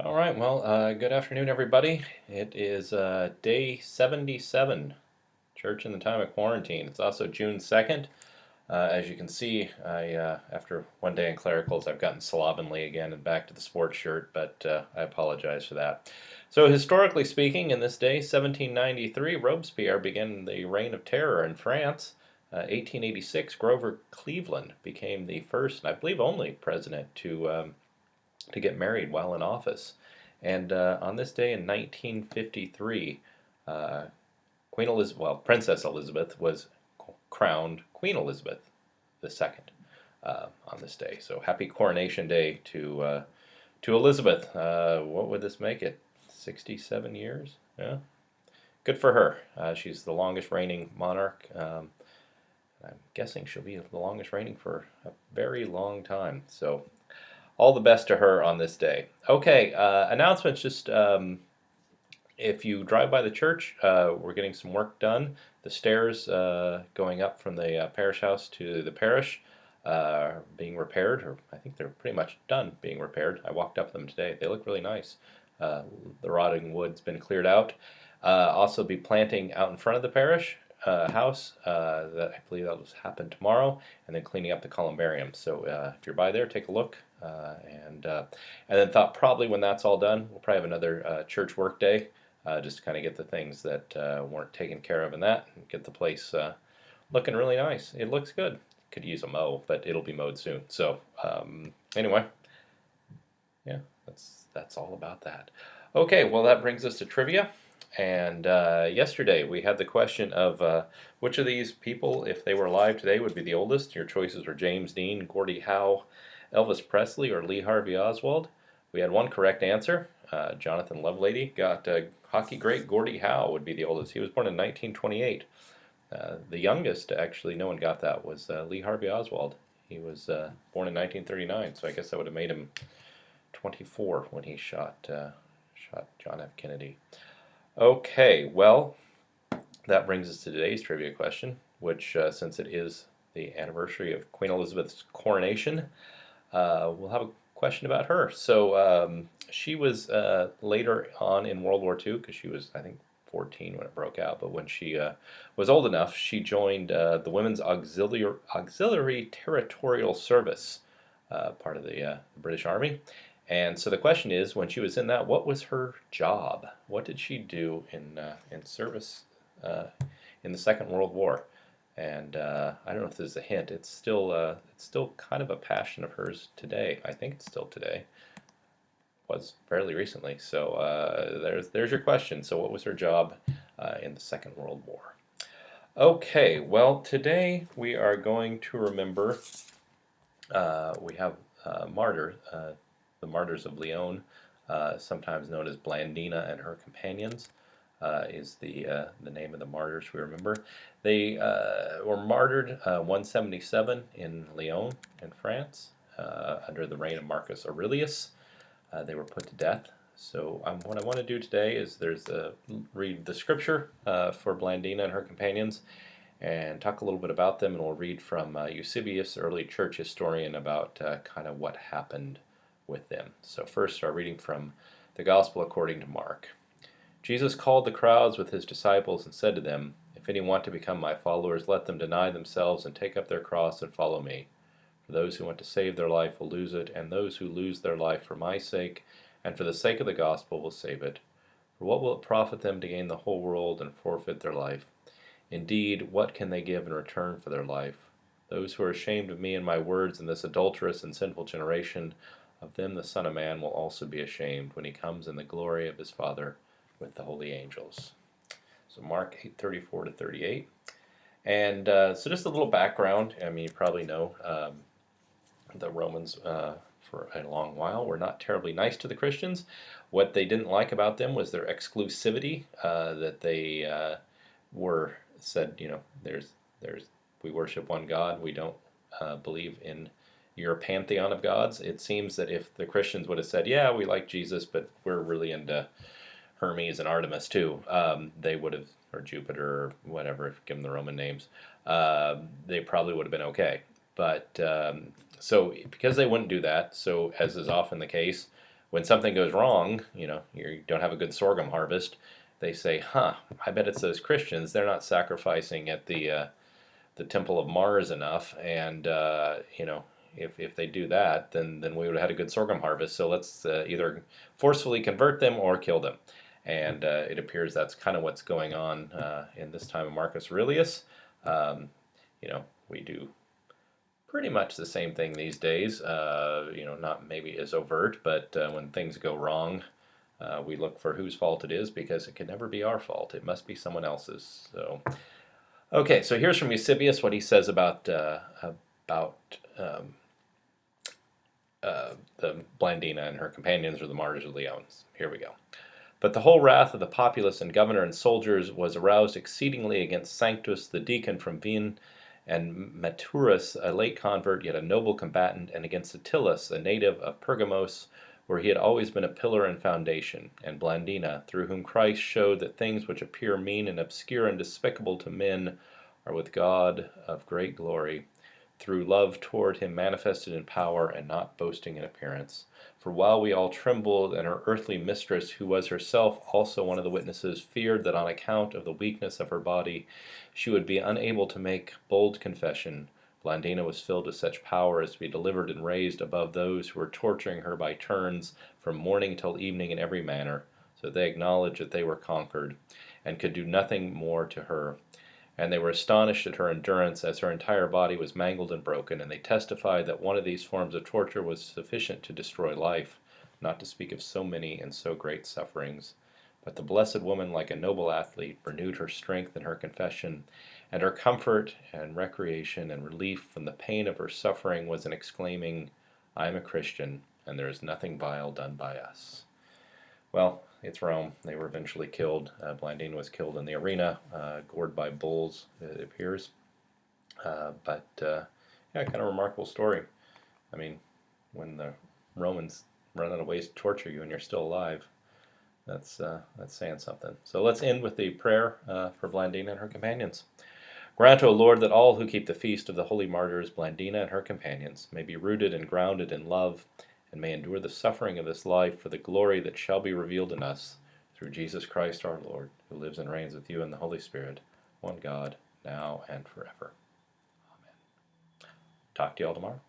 All right, well, good afternoon, everybody. It is day 77, Church in the Time of Quarantine. It's also June 2nd. As you can see, after one day in clericals, I've gotten slovenly again and back to the sports shirt, but I apologize for that. So, historically speaking, in this day, 1793, Robespierre began the Reign of Terror in France. 1886, Grover Cleveland became the first, and I believe only, president to get married while in office. And on this day in 1953, uh, Queen Elizabeth, well, Princess Elizabeth was crowned Queen Elizabeth II on this day. So happy coronation day to Elizabeth. What would this make it? 67 years? Yeah, good for her. She's the longest reigning monarch. I'm guessing she'll be the longest reigning for a very long time. So all the best to her on this day. Okay, announcements. Just if you drive by the church, we're getting some work done. The stairs going up from the parish house to the parish being repaired, or I think they're pretty much done being repaired. I walked up them today. They look really nice. The rotting wood's been cleared out. Also, be planting out in front of the parish house. That I believe that will happen tomorrow, and then cleaning up the columbarium. So if you're by there, take a look. And then thought probably when that's all done, we'll probably have another church work day, just to kind of get the things that weren't taken care of in that, and get the place looking really nice. It looks good. Could use a mow, but it'll be mowed soon. So anyway, yeah, that's all about that. Okay, well that brings us to trivia. And yesterday we had the question of which of these people, if they were alive today, would be the oldest. Your choices were James Dean, Gordie Howe, Elvis Presley, or Lee Harvey Oswald. We had one correct answer. Jonathan Lovelady got hockey great Gordie Howe would be the oldest. He was born in 1928. The youngest, actually, no one got that, was Lee Harvey Oswald. He was born in 1939, so I guess that would have made him 24 when he shot John F. Kennedy. Okay, well, that brings us to today's trivia question, which, since it is the anniversary of Queen Elizabeth's coronation, we'll have a question about her. So she was later on in World War II, because she was, I think, 14 when it broke out. But when she was old enough, she joined the Women's Auxiliary Territorial Service, part of the British Army. And so the question is, when she was in that, what was her job? What did she do in service in the Second World War? And I don't know if there's a hint. It's still kind of a passion of hers today. I think it's still today. Was fairly recently. So there's your question. So what was her job in the Second World War? Okay. Well, today we are going to remember. We have martyr. The Martyrs of Lyon, sometimes known as Blandina and her companions, is the name of the martyrs we remember. They were martyred 177 in Lyon in France under the reign of Marcus Aurelius. They were put to death. So what I want to do today is read the scripture for Blandina and her companions, and talk a little bit about them, and we'll read from Eusebius, early church historian, about kind of what happened with them. So first, our reading from the Gospel according to Mark. Jesus called the crowds with his disciples and said to them, "If any want to become my followers, let them deny themselves and take up their cross and follow me. For those who want to save their life will lose it, and those who lose their life for my sake and for the sake of the gospel will save it. For what will it profit them to gain the whole world and forfeit their life? Indeed, what can they give in return for their life? Those who are ashamed of me and my words in this adulterous and sinful generation, of them the Son of Man will also be ashamed when he comes in the glory of his Father with the holy angels." So Mark 8:34 to 38. And so just a little background. I mean, you probably know the Romans for a long while were not terribly nice to the Christians. What they didn't like about them was their exclusivity, that they were said, we worship one God. We don't believe in your pantheon of gods. It seems that if the Christians would have said, yeah, we like Jesus, but we're really into Hermes and Artemis too, they would have, or Jupiter or whatever, give them the Roman names, they probably would have been okay. But so because they wouldn't do that, so as is often the case, when something goes wrong, you don't have a good sorghum harvest, they say, "Huh, I bet it's those Christians. They're not sacrificing at the temple of Mars enough, and if they do that, then we would have had a good sorghum harvest. So let's either forcefully convert them or kill them." And it appears that's kind of what's going on in this time of Marcus Aurelius. We do pretty much the same thing these days. Not maybe as overt, but when things go wrong, we look for whose fault it is, because it can never be our fault. It must be someone else's. So, okay, so here's from Eusebius what he says about um, the Blandina and her companions, or the martyrs of Lyons. Here we go. But the whole wrath of the populace and governor and soldiers was aroused exceedingly against Sanctus the deacon from Vienne, and Maturus, a late convert, yet a noble combatant, and against Attilus, a native of Pergamos, where he had always been a pillar and foundation, and Blandina, through whom Christ showed that things which appear mean and obscure and despicable to men are with God of great glory, through love toward him manifested in power, and not boasting in appearance. For while we all trembled, and her earthly mistress, who was herself also one of the witnesses, feared that on account of the weakness of her body she would be unable to make bold confession, Blandina was filled with such power as to be delivered and raised above those who were torturing her by turns from morning till evening in every manner, so that they acknowledged that they were conquered, and could do nothing more to her. And they were astonished at her endurance, as her entire body was mangled and broken, and they testified that one of these forms of torture was sufficient to destroy life, not to speak of so many and so great sufferings. But the blessed woman, like a noble athlete, renewed her strength in her confession, and her comfort and recreation and relief from the pain of her suffering was in exclaiming, "I am a Christian, and there is nothing vile done by us." Well, it's Rome. They were eventually killed. Blandine was killed in the arena, gored by bulls, it appears. Yeah, kind of a remarkable story. I mean, when the Romans run out of ways to torture you and you're still alive, that's saying something. So let's end with the prayer for Blandina and her companions. Grant, O Lord, that all who keep the feast of the holy martyrs, Blandina and her companions, may be rooted and grounded in love, and may endure the suffering of this life for the glory that shall be revealed in us, through Jesus Christ our Lord, who lives and reigns with you in the Holy Spirit, one God, now and forever. Amen. Talk to you all tomorrow.